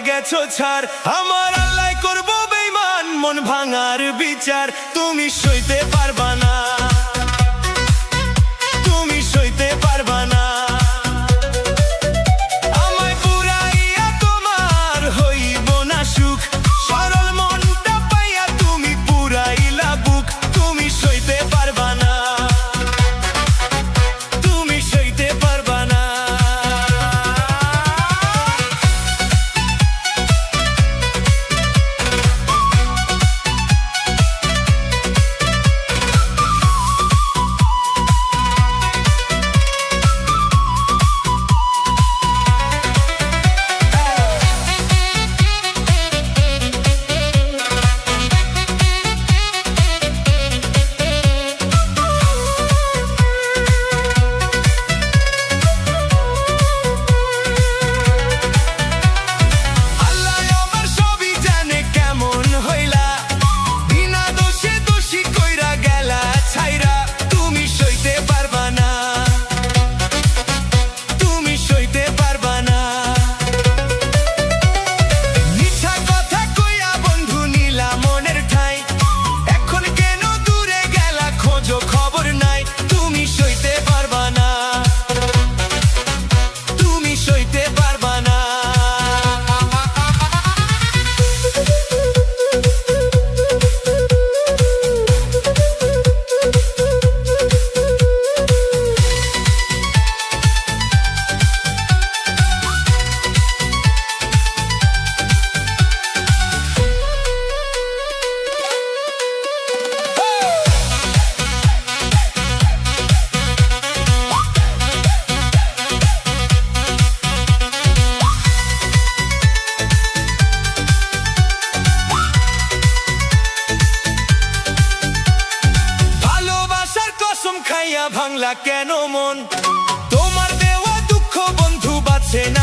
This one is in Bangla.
গেছো ছাড়। আমার আল্লাহ করবো বেঈমান, মন ভাঙার বিচার তুমি সইতে পারবা না, তুমি সইতে পারবা না। আমায় পুরাইয়া তোমার হইব না সুখ, সরল মনটা পাইয়া তুমি পুরাইলা বুক। তুমি সইতে পারবা না, তুমি সইতে পারবা না। ভাঙলা কেন মন, তোমার দেওয়া দুঃখ বন্ধু বাঁচে না।